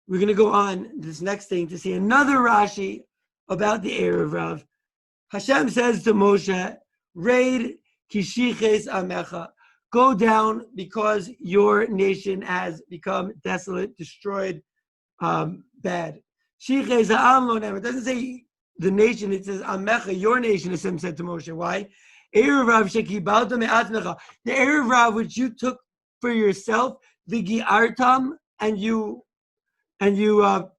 we're going to go on this next thing to see another Rashi about the Erev Rav. Hashem says to Moshe, Raid kishiches amecha. Go down because your nation has become desolate, destroyed, bad. Shiches ha'am lo never. It doesn't say the nation, it says amecha, your nation, Hashem said to Moshe. Why? Erev Rav shekibalta me'atmecha. The Erev Rav which you took for yourself, the gi'artam, and you were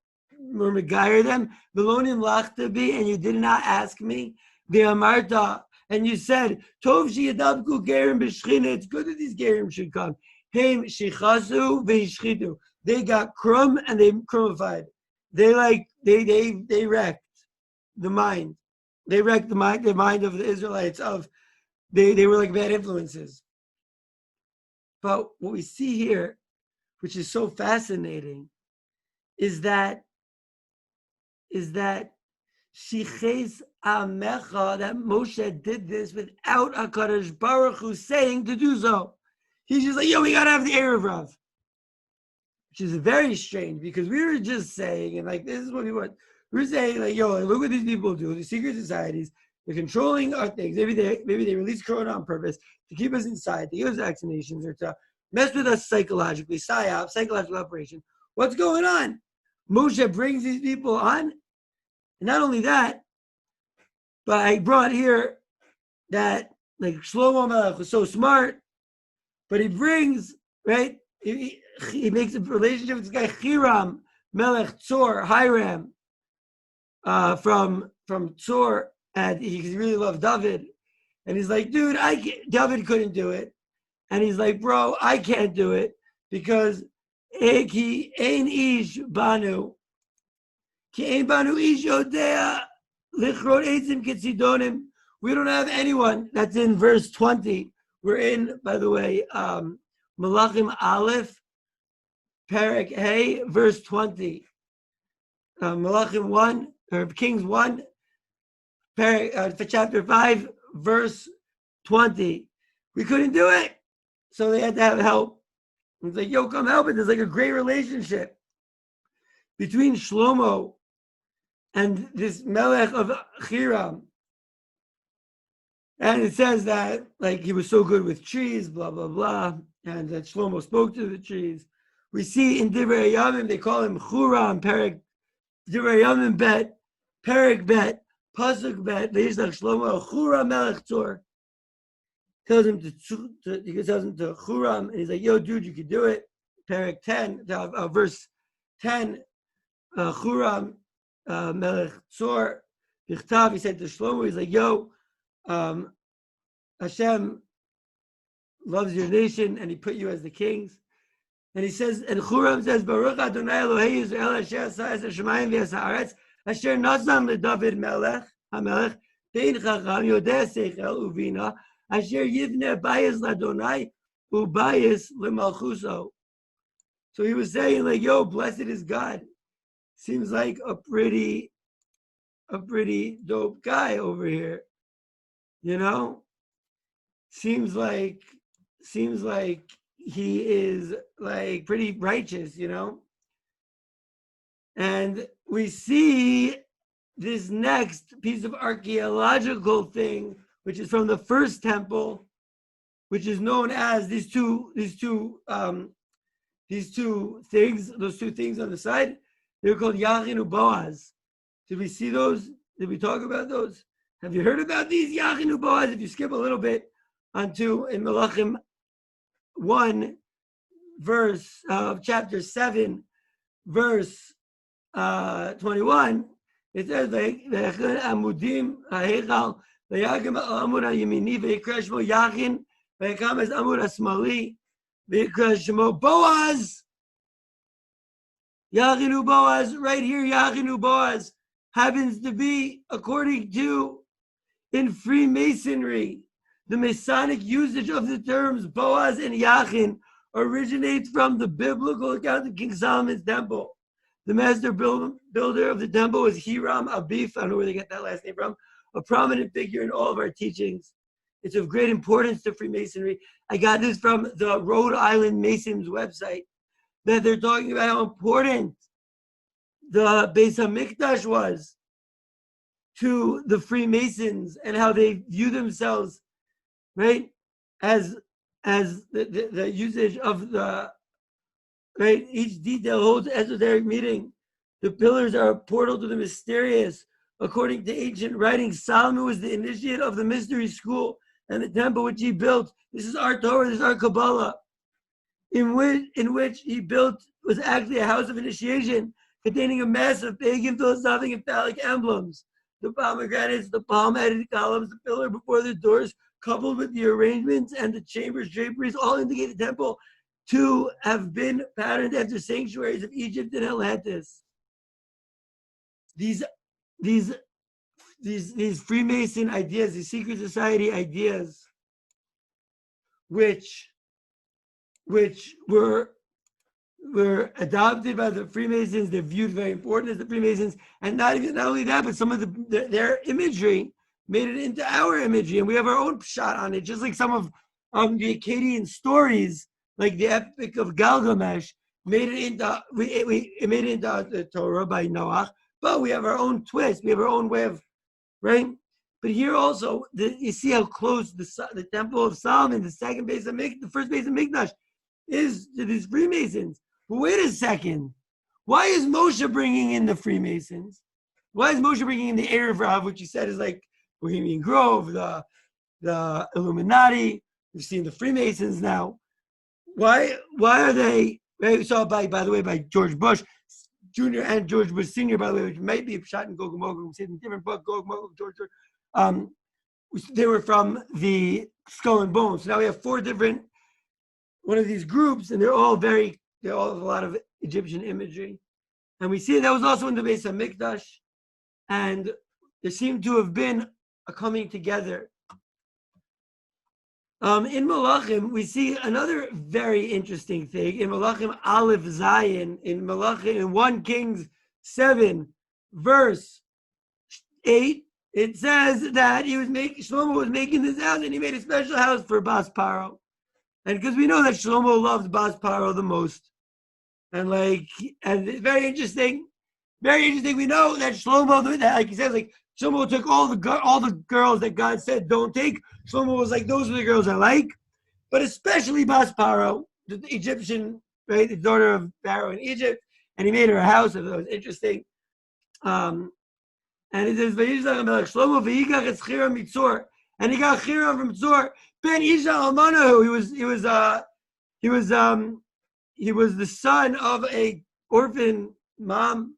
megayer them, velonim lachtabi, and you did not ask me, the amarta, and you said, Tov sheyadavku gerim b'shchina, it's good that these gerim should come. Heim shichasu v'hishchitu. They got crumb and they crumified. They wrecked the mind. They wrecked the mind of the Israelites. They were like bad influences. But what we see here, which is so fascinating, is that Shiches Amecha, that Moshe did this without HaKadosh Baruch Hu saying to do so. He's just like, yo, we gotta have the Erev Rav. Which is very strange, because we were just saying, and like, this is what we want. We're saying, like, yo, look what these people do, these secret societies, they're controlling our things. Maybe they release Corona on purpose to keep us inside, to give us vaccinations, or to mess with us psychologically, PSYOP, psychological operation. What's going on? Moshe brings these people on. And not only that, but I brought here that like Shlomo Melech was so smart, but he brings, right? He makes a relationship with this guy Hiram Melech Hiram from Tzor, and he really loved David. And he's like, dude, David couldn't do it. And he's like, bro, I can't do it because ki ein ish banu. We don't have anyone. That's in verse 20. We're in, by the way, Malachim Aleph, Perek Hey, verse 20. Malachim 1, or Kings 1, chapter 5, verse 20. We couldn't do it, so they had to have help. It's like, yo, come help it. There's like a great relationship between Shlomo and this Melech of Hiram. And it says that like he was so good with trees, blah, blah, blah, and that Shlomo spoke to the trees. We see in Divrei Yamim, they call him Churam, Perek, Divrei Yamim Bet, Perek Bet, Pasuk Bet, Ve'yishlach Shlomo, Churam Melech Tzor. Tells him to Churam, and he's like, yo, dude, you can do it. Perek 10, verse 10, Churam Melech Tzor, Bichtav, he said to Shlomo, he's like, yo, Hashem loves your nation, and he put you as the kings. And he says, and Churam says, Baruch Adonai Elohei Yisrael Asher Asa Es HaShamayim V'es HaAretz Asher Nasam LeDavid Melech HaMelech Bein Chacham Yodeh Seichel Uvina Asher Yivneh Bayis LaDonai Ubayis LeMalchuso. So he was saying, like, yo, blessed is God. Seems like a pretty dope guy over here. You know? Seems like he is like pretty righteous, you know? And we see this next piece of archaeological thing, which is from the first temple, which is known as these two things, those two things on the side. They're called Yachin and Boaz. Did we see those? Did we talk about those? Have you heard about these Yachin and Boaz? If you skip a little bit onto in Melachim 1, verse chapter 7, verse 21, it says, "Amudim ha'echal v'yagim ha'amud ha'yemini v'yikra shmo Yachin v'yakam es amud ha'smali v'yikra shmo Boaz." Yachinu Boaz, right here, Yachinu Boaz happens to be, according to, in Freemasonry, the Masonic usage of the terms Boaz and Yachin originates from the biblical account of King Solomon's temple. The master builder of the temple was Hiram Abif, I don't know where they get that last name from, a prominent figure in all of our teachings. It's of great importance to Freemasonry. I got this from the Rhode Island Masons website, that they're talking about how important the Beis HaMikdash was to the Freemasons and how they view themselves, right, as the usage of the, right, each detail holds esoteric meaning. The pillars are a portal to the mysterious. According to ancient writings, Solomon was the initiate of the mystery school and the temple which he built. This is our Torah, this is our Kabbalah, in which he built was actually a house of initiation containing a mass of pagan philosophic and phallic emblems. The pomegranates, the palm-headed columns, the pillar before the doors, coupled with the arrangements and the chambers, draperies, all indicate the temple to have been patterned after sanctuaries of Egypt and Atlantis. These Freemason ideas, these secret society ideas, which were adopted by the Freemasons, they're viewed very important as the Freemasons, and not only that, but some of their imagery made it into our imagery, and we have our own shot on it, just like some of the Akkadian stories, like the Epic of Gilgamesh, made it into the Torah by Noach, but we have our own twist, we have our own way of, right? But here also, you see how close the Temple of Solomon, the first Beis HaMikdash, is to these Freemasons. But wait a second. Why is Moshe bringing in the Freemasons? Why is Moshe bringing in the Erev Rav, which he said is like Bohemian Grove, the Illuminati? We've seen the Freemasons now. Why are they? We saw by the way, by George Bush Jr. and George Bush Sr., by the way, which might be a shot in Gog and Magog. We see it in a different book, Gog and Magog, George. They were from the Skull and Bones. So now we have four different one of these groups, and they all have a lot of Egyptian imagery. And we see that was also in the Beis HaMikdash, and there seemed to have been a coming together. In Malachim, we see another very interesting thing. In Malachim Aleph Zayin, in 1 Kings 7, verse 8, it says that Shlomo was making this house, and he made a special house for Bas Paro. And because we know that Shlomo loved Bas Paro the most. And it's very interesting. Very interesting. We know that Shlomo, like he says, like Shlomo took all the girls that God said don't take. Shlomo was like, those are the girls I like. But especially Bas Paro, the Egyptian, right, the daughter of Pharaoh in Egypt. And he made her a house. It was interesting. And it says, Shlomo v'yigach et Chiram mitzor. And he got Chiram from Tzor. Ben Isha Almanahu. He was the son of a orphan mom.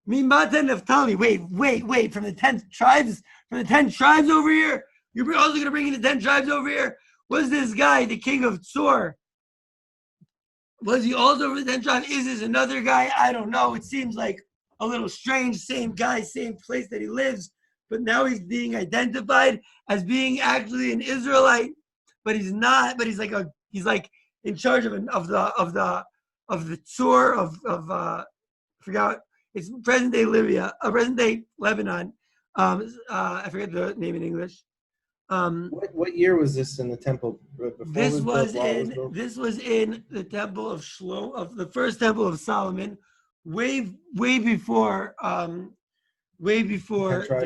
Mimata Naphtali. Wait. From the 10 tribes over here. You're also going to bring in the 10 tribes over here. Was this guy the king of Tzor? Was he also over the 10 tribes? Is this another guy? I don't know. It seems like a little strange. Same guy, same place that he lives, but now he's being identified as being actually an Israelite, but he's not. But he's like in charge of the Tzor of I forgot. It's present day Libya, present day Lebanon. I forget the name in English. What year was this in the temple? This was in the temple of the first temple of Solomon, way before the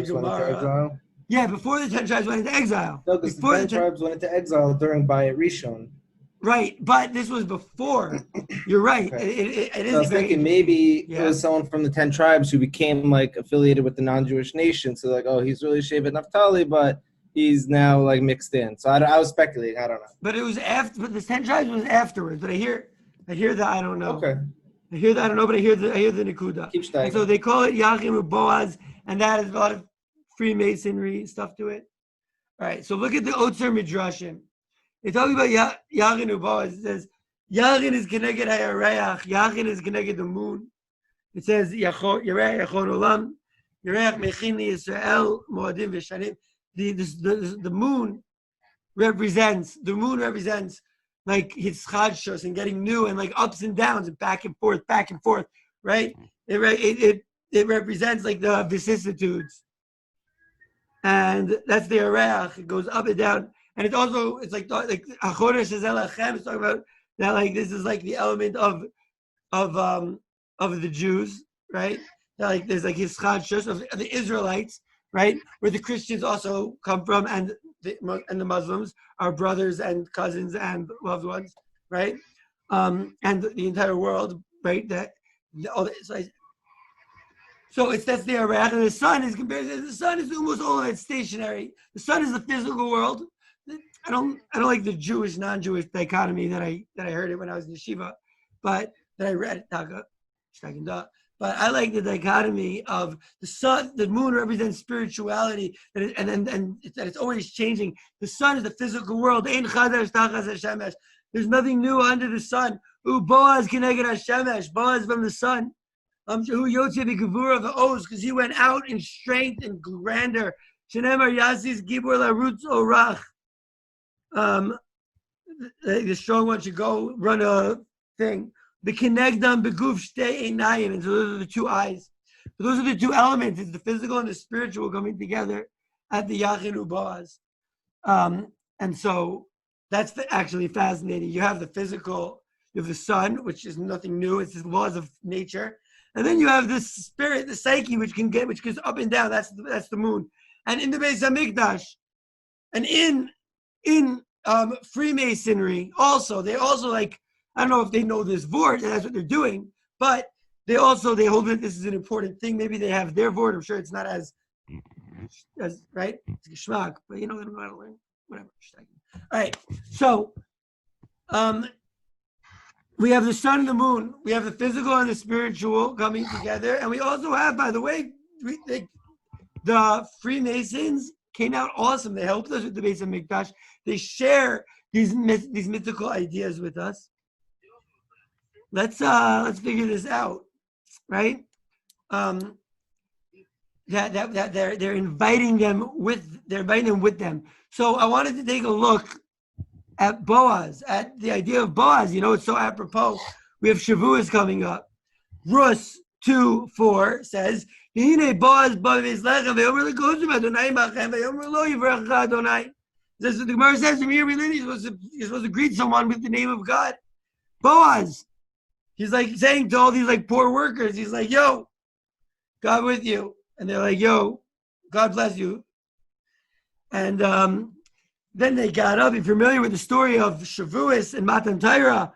Gemara. Yeah, before the 10 tribes went into exile. No, because the 10 tribes went into exile during Bayit Rishon. Right, but this was before. You're right. Okay. It is. I was thinking maybe it was someone from the 10 tribes who became like affiliated with the non-Jewish nation. So like, oh, he's really Shevet Naphtali, but he's now like mixed in. So I was speculating. I don't know. But it was after. But the 10 tribes was afterwards. But I hear that I don't know. Okay. I hear that I don't know, but I hear the Nikuda. Keep Shteig. So they call it Yachim Boaz, and that has a lot of Freemasonry stuff to it. All right. So look at the Otzer Midrashim. They talk about Yachin and Boaz. It says Yachin is Keneged HaYareach. Yachin is Keneged the moon. It says Yareach Yachon Olam. Yareach Mechini Yisrael Moadim V'Shanim. The moon represents like his chadshos and getting new and like ups and downs and back and forth, right? It represents like the vicissitudes, and that's the Yareach. It goes up and down. And it's like Achodesh Elachem is talking about that, like this is like the element of the Jews, right? Like there's like his chadshus of the Israelites, right, where the Christians also come from, and the Muslims are brothers and cousins and loved ones, right? And the entire world, right? So that's the Iraq, and the sun is compared. The sun is almost all of it stationary. The sun is the physical world. I don't like the Jewish non-Jewish dichotomy that I heard it when I was in yeshiva, but that I read but I like the dichotomy of the sun. The moon represents spirituality, and that it's always changing. The sun is the physical world. There's nothing new under the sun. Boaz keneged hashemesh. Boaz from the sun. Who yotze b'gevura of the oaths, because he went out in strength and grandeur. Shenemar yasis gibor larutz orach. The strong one should go run a thing. The kenegdam beguf shtei einayim, and so those are the two eyes. So those are the two elements. It's the physical and the spiritual coming together at the Yachin Boaz. And so that's actually fascinating. You have the physical, you have the sun, which is nothing new. It's the laws of nature. And then you have this spirit, the psyche, which goes up and down. That's the moon. And in the Beis Hamikdash, and in Freemasonry, they also like, I don't know if they know this vort, and that's what they're doing, but they hold that this is an important thing. Maybe they have their vort. I'm sure it's not as right. It's geschmack, but you know what I'm going to learn. Whatever. All right. So, we have the sun and the moon. We have the physical and the spiritual coming together, and we also have, by the way, the Freemasons came out awesome. They helped us with the Beis Hamikdash. They share these mythical ideas with us. Let's figure this out, right? That they're inviting them with them. So I wanted to take a look at Boaz, at the idea of Boaz. You know, it's so apropos. We have Shavuot coming up. Rus 2:4 says, Boaz the Gemara says from here you're supposed to greet someone with the name of God. Boaz. He's like saying to all these like poor workers, he's like, yo, God with you. And they're like, yo, God bless you. And then they got up. If you're familiar with the story of Shavuos and Matan Torah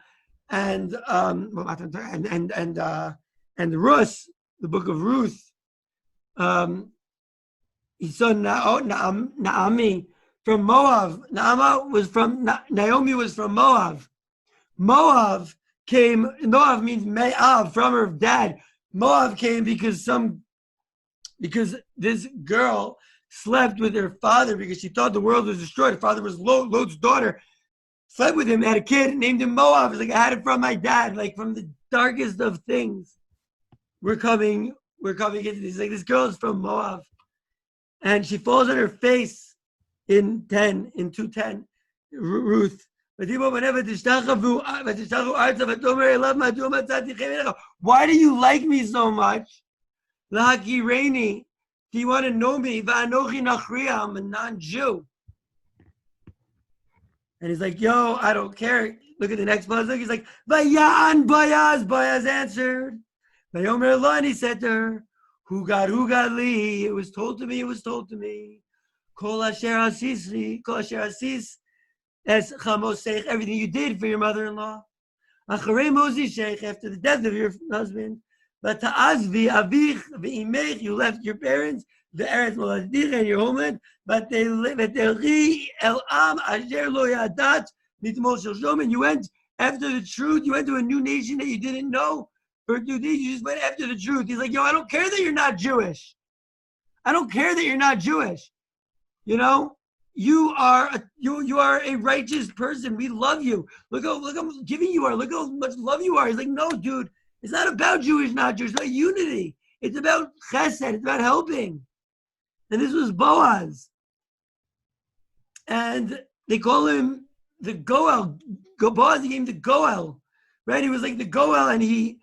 and Rus, the book of Ruth, he saw Naomi from Moab. Naomi was from Moab. Moab means Me'av, from her dad. Moab came because this girl slept with her father because she thought the world was destroyed. Her father was Lot's daughter. Slept with him, had a kid, named him Moab. It's like, I had it from my dad, like from the darkest of things. We're coming into this. Like, this girl is from Moab. And she falls on her face in 2:10, Ruth. Why do you like me so much? Do you want to know me? I'm a non-Jew. And he's like, yo, I don't care. Look at the next pasuk. He's like, Vayan Boaz. Boaz answered. Vayomer lo, and he said to her, Hu gad li. It was told to me. Kol asher asis. As Chamoseich, everything you did for your mother-in-law. Acharei Mosi Sheikh, after the death of your husband, but ta'azvi avich v'imech, you left your parents, the eretz moladich, and your homeland, but they v'terchi el am asher lo yadat mitmol shel shom, and you went after the truth. You went to a new nation that you didn't know. For 2 days, you just went after the truth. He's like, yo, I don't care that you're not Jewish. You know. You are a righteous person. We love you. Look how giving you are. Look how much love you are. He's like, no, dude, it's not about Jewish, not Jewish. It's about unity. It's about chesed. It's about helping. And this was Boaz. And they call him the Goel. Boaz became the Goel, right? He was like the Goel, and he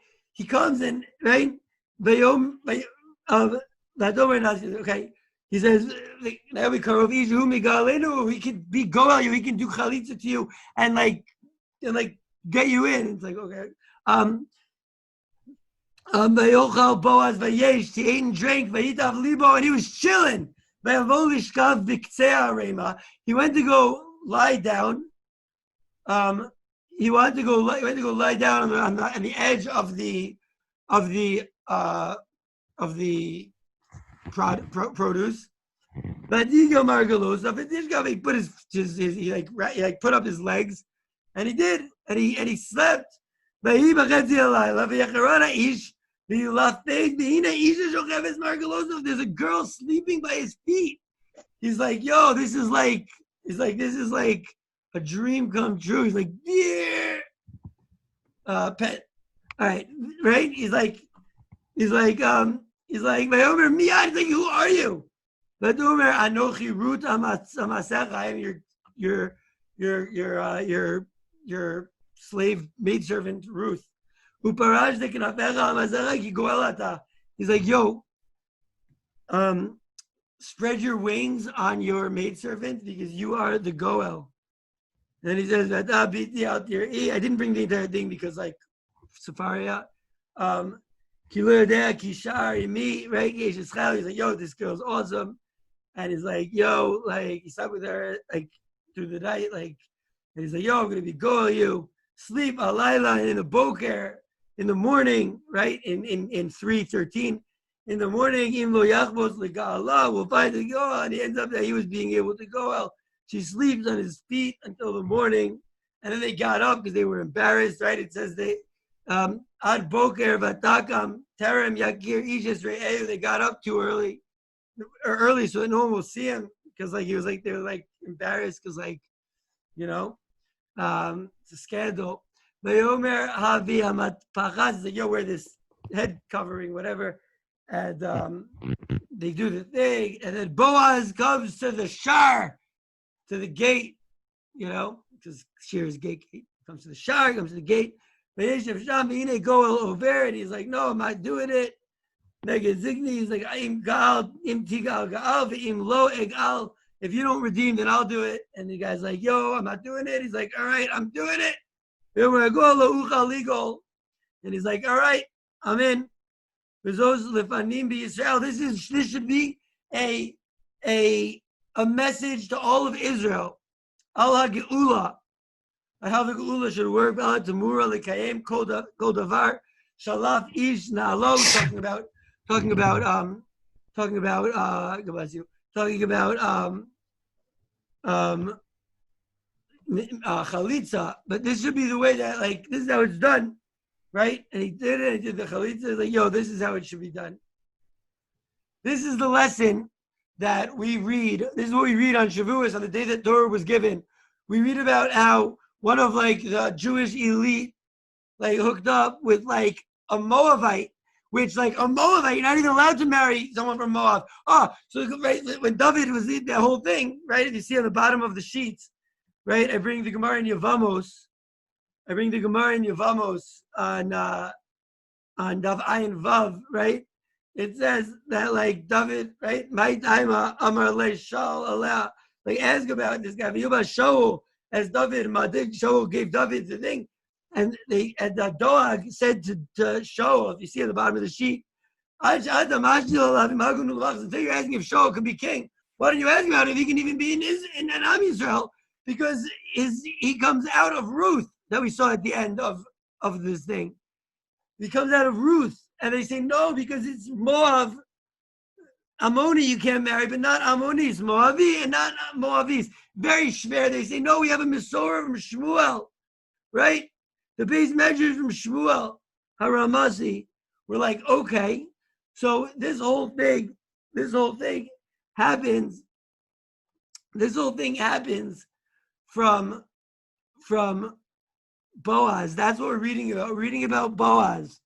comes in, right? Okay. He says, now we can be Goel you, he can do chalitza to you and get you in. It's like, okay. Vayochal Boaz Vayesh, he ate and drank, Vayitav Libo, and he was chilling. Vayavol Biktsea he went to go lie down. He went to go lie down on the edge of the produce. But he put he put up his legs, and he did, and he slept. There's a girl sleeping by his feet. He's like, yo, this is like a dream come true. He's like, yeah, pet. All right, right? He's like, Vayomer miyad. He's like, who are you? Vayomer anochi Ruth amasecha. I am your slave maidservant Ruth. Uparash de kenafecha amasecha ki goelata. He's like, yo, spread your wings on your maidservant because you are the goel. And he says, I didn't bring the entire thing because like Safaria. Right? He's like, yo, this girl's awesome. And he's like, yo, like he slept with her like through the night, like, and he's like, yo, I'm gonna be goel you. Sleep alayla in the boker in the morning, right? In 3:13. In the morning, we'll find the goel, and he ends up that he was being able to goel. She sleeps on his feet until the morning, and then they got up because they were embarrassed, right? It says they ad boker vatakam terem yakir ishes re'eu. They got up too early, so that no one will see him because like he was like they were like embarrassed because like it's a scandal. Vayomer havi hamat pachas. Like, yo, wear this head covering, whatever. And they do the thing, and then Boaz comes to the shar, to the gate, because shir is gate. Comes to the shar, comes to the gate. Go over, and he's like, no, I'm not doing it. He's like, im gal, im tigal gal, im lo egal. If you don't redeem, then I'll do it. And the guy's like, yo, I'm not doing it. He's like, all right, I'm doing it. And he's like, all right, I'm in. This should be a message to all of Israel. Al ha'geula, how the geula should work. Al ha'tamura l'kayem kol davar shalaf ish na'alo. Talking about chalitza. But this should be the way that like this is how it's done. Right? And he did it. He did the chalitza. Like, yo, this is how it should be done. This is the lesson that we read. This is what we read on Shavuot, on the day that Torah was given. We read about how one of like the Jewish elite like hooked up with like a Moabite, which like a Moabite, you're not even allowed to marry someone from Moab. So right, when David was the whole thing, right? If you see on the bottom of the sheets, right? I bring the Gemara in Yevamos on Dav Ayin Vav, right? It says that like David, right? My time Amar Le Shaul Aleh, like ask about this guy. V'yuba Shaul, as David, Madik Shaul gave David the thing, and the Doag said to Shaul, if you see at the bottom of the sheet, until you're asking if Shaul could be king, why don't you ask about if he can even be in Am Yisrael? Because he comes out of Ruth that we saw at the end of this thing. He comes out of Ruth, and they say no because it's Moab. Ammoni you can't marry, but not Ammonis. Moavi and not Moavis. Very schwer. They say no. We have a Mesorah from Shmuel, right? The base measures from Shmuel Haramasi. We're like, okay, so this whole thing happens. This whole thing happens from Boaz. That's what we're reading about. We're reading about Boaz.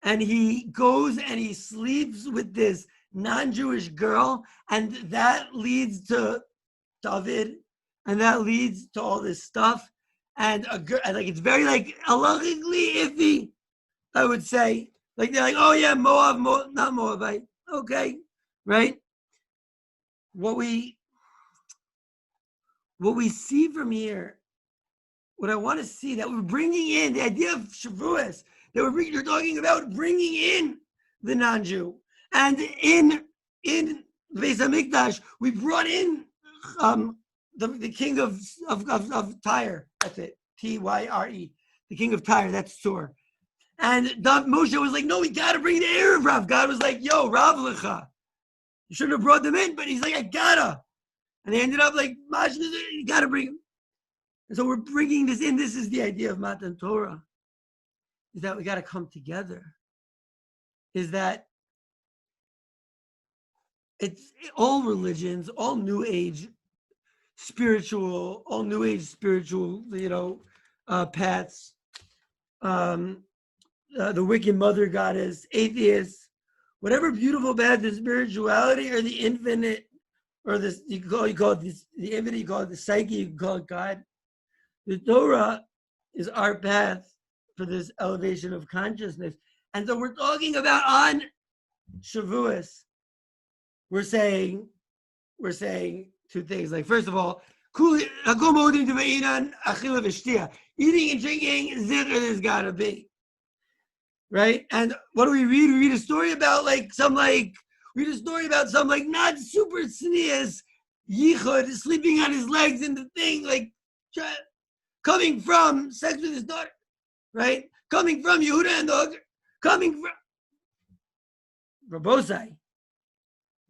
And he goes and he sleeps with this non-Jewish girl, and that leads to David, and that leads to all this stuff. And like it's very like halachically iffy, I would say. Like they're like, oh yeah, Moab, not Moabite. Okay, right? What we see from here, what I want to see, that we're bringing in the idea of Shavuos, You're talking about bringing in the non-Jew. And in Beis Hamikdash, we brought in the king of Tyre. That's it. Tyre. The king of Tyre. That's Tsur. And Moshe was like, no, we got to bring the Erev Rav. God was like, yo, Rav Lecha. You shouldn't have brought them in, but he's like, I gotta. And they ended up like, you gotta bring them. And so we're bringing this in. This is the idea of Matan Torah, is that we got to come together. Is that it's all religions, all New Age spiritual, paths. The wicked mother goddess, atheists, whatever beautiful path, the spirituality or the infinite, or this you call it this, the infinite, you call it the psyche, you can call it God. The Torah is our path for this elevation of consciousness. And so we're talking about on Shavuot, we're saying two things. Like, first of all, eating and drinking, there's gotta be. Right? And what do we read? We read a story about some not super tznius yichud sleeping on his legs in the thing, coming from sex with his daughter, right? Coming from Yehuda and the hooker, coming from Rabosai.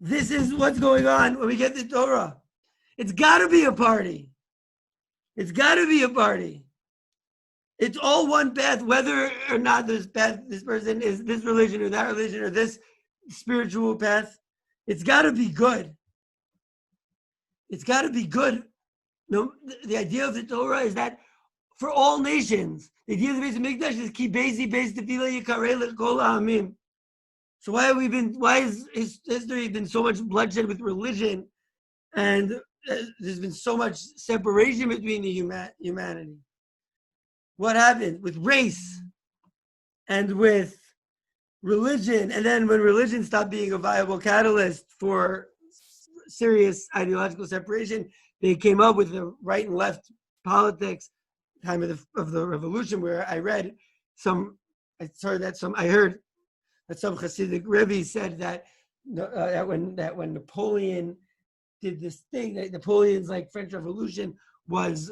This is what's going on when we get the Torah. It's got to be a party. It's got to be a party. It's all one path, whether or not this person is this religion or that religion or this spiritual path. It's got to be good. It's got to be good. No, the idea of the Torah is that for all nations, the idea of the Beis Hamikdash is ki beisi beis tefillah yikarei l'kol ha'amim. So why has history been so much bloodshed with religion, and there's been so much separation between the humanity? What happened with race and with religion? And then when religion stopped being a viable catalyst for serious ideological separation, they came up with the right and left politics, time of the revolution, where I heard that some Hasidic Rebbe said that when Napoleon did this thing, that Napoleon's French Revolution was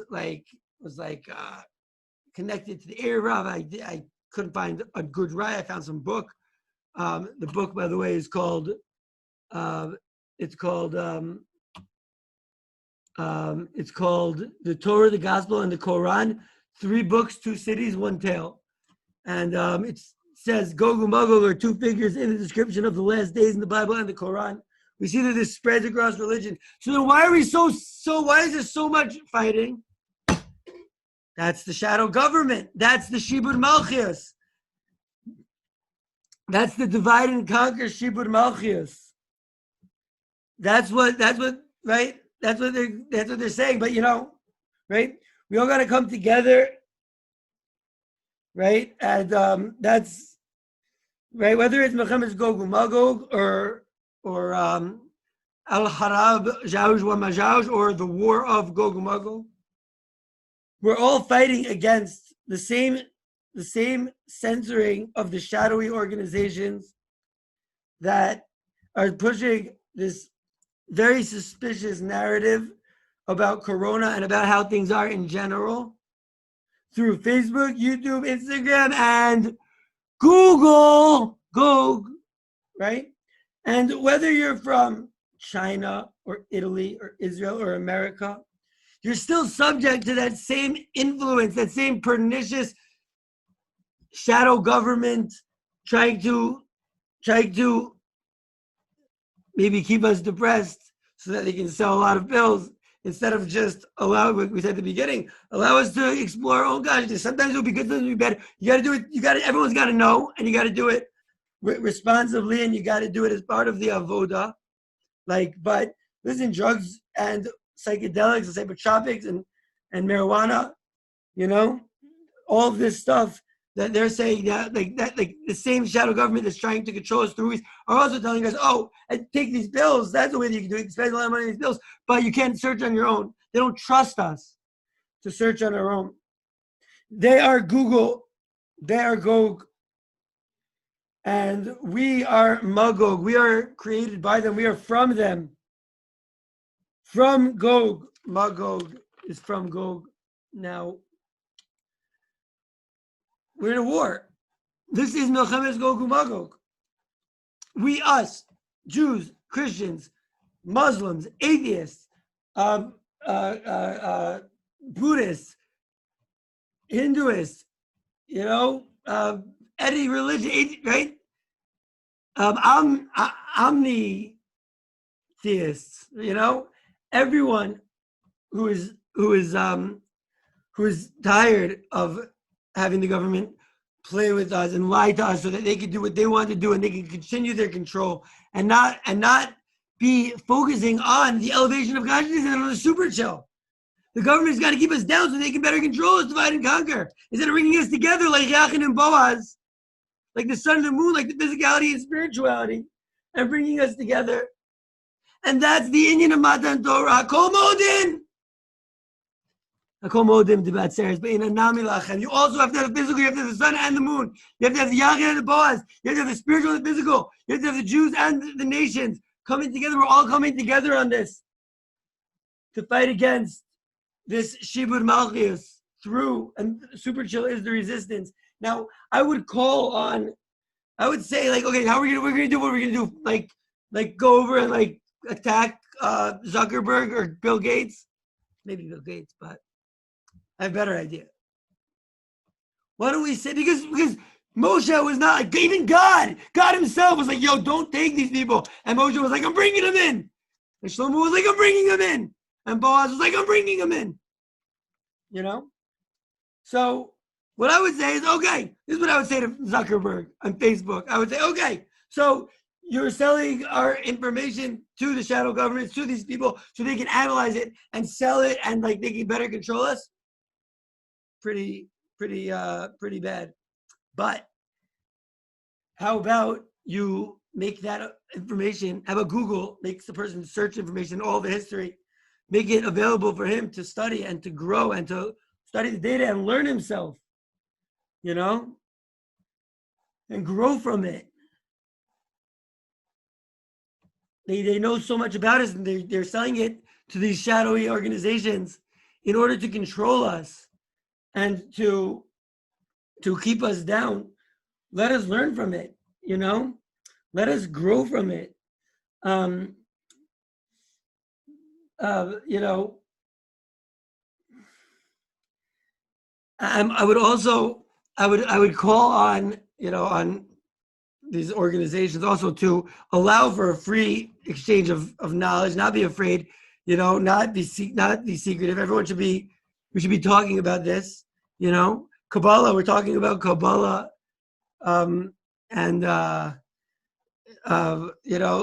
connected to the Erev Rav. I couldn't find a good raya. I found some book. The book, by the way, is called The Torah, the Gospel, and the Quran. 3 books, 2 cities, 1 tale. And it says Gog and Magog are 2 figures in the description of the last days in the Bible and the Quran. We see that this spreads across religion. So then why is there so much fighting? That's the shadow government. That's the Shibud Malchias. That's the divide and conquer Shibud Malchias. That's what right? That's what they're saying. But right? We all gotta come together, right? And that's right, whether it's Mechemes Gog uMagog or Al Harab Jauj wa Majauj, or the war of Gog uMagog. We're all fighting against the same censoring of the shadowy organizations that are pushing this very suspicious narrative about Corona and about how things are in general through Facebook, YouTube, Instagram, and Google, right? And whether you're from China or Italy or Israel or America, you're still subject to that same influence, that same pernicious shadow government trying to maybe keep us depressed so that they can sell a lot of pills instead of just allow, what we said at the beginning, allow us to explore our own consciousness. Sometimes it'll be good, sometimes it'll be bad. You got to do it. Everyone's got to know, and you got to do it responsibly, and you got to do it as part of the avoda. But listen, drugs and psychedelics and psychotropics and marijuana, all of this stuff that they're saying that the same shadow government that's trying to control us through are also telling us, take these pills. That's the way that you can do it. You can spend a lot of money on these pills, but you can't search on your own. They don't trust us to search on our own. They are Google. They are Gog. And we are Magog. We are created by them. We are from them. From Gog. Magog is from Gog. Now, we're in a war. This is Milchemes Gog uMagog. We, us, Jews, Christians, Muslims, atheists, Buddhists, Hinduists, any religion, right? Omni-theists, everyone who is tired of having the government play with us and lie to us so that they can do what they want to do and they can continue their control and not be focusing on the elevation of consciousness and on the super chill. The government's got to keep us down so they can better control us, divide and conquer. Instead of bringing us together like Yachin and Boaz, like the sun and the moon, like the physicality and spirituality, and bringing us together. And that's the Indian of Matan Torah. Kol Modim. Kol Modim Debat Seres, but in a Nami Lachem. You also have to have the physical, you have to have the sun and the moon. You have to have the Yachin and the Boaz. You have to have the spiritual and the physical. You have to have the Jews and the nations coming together. We're all coming together on this to fight against this Shibud Malchus through, and super chill is the resistance. Now, I would say, like, okay, we're gonna do what we're gonna do, like go over and like attack Zuckerberg or Bill Gates, maybe Bill Gates, but I have a better idea. Why don't we say, because Moshe was not like, even God himself was like, yo, don't take these people, and Moshe was like, I'm bringing them in, and Shlomo was like, I'm bringing them in, and Boaz was like, I'm bringing them in, so what I would say is, okay, this is what I would say to Zuckerberg on Facebook. I would say, okay, so you're selling our information to the shadow governments, to these people, so they can analyze it and sell it, and like they can better control us. Pretty bad. But how about you make that information? How about Google makes the person search information, all the history, make it available for him to study and to grow and to study the data and learn himself. And grow from it. They know so much about us, and they're selling it to these shadowy organizations in order to control us and to keep us down. Let us learn from it, Let us grow from it. I would call on these organizations also to allow for a free exchange of knowledge, not be afraid, not be secretive. Everyone we should be talking about this, Kabbalah, we're talking about Kabbalah,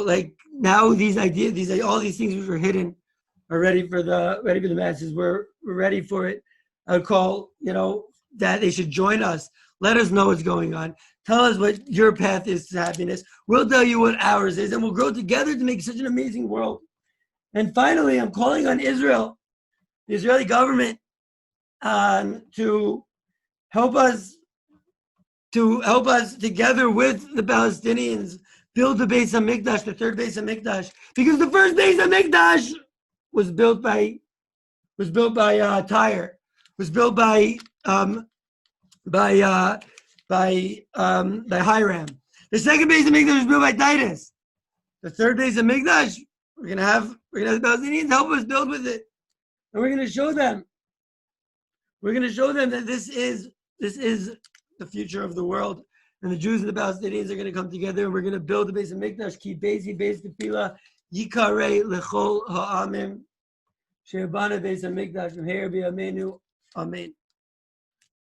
like now these ideas, all these things which were hidden are ready for the masses. We're ready for it. I would call, that they should join us. Let us know what's going on. Tell us what your path is to happiness. We'll tell you what ours is, and we'll grow together to make such an amazing world. And finally, I'm calling on Israel, the Israeli government, to help us together with the Palestinians build the Beis HaMikdash, the third Beis HaMikdash, because the first Beis HaMikdash was built by Tyre, was built by Hiram. The second Beis HaMikdash was built by Titus. The third Beis HaMikdash, we're gonna have the Palestinians help us build with it, and we're gonna show them. We're gonna show them that this is the future of the world, and the Jews and the Palestinians are gonna come together, and we're gonna build the Beis HaMikdash. Ki Beis Tefillah Yikarei Lechol Ha'amim. She'ebana Beis HaMikdash V'her B'Yameinu. Amen.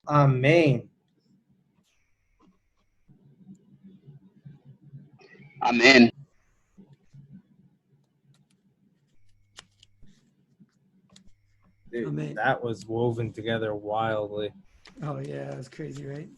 Amen. Amen. Dude, Amen. That was woven together wildly. Oh yeah, that's crazy, right?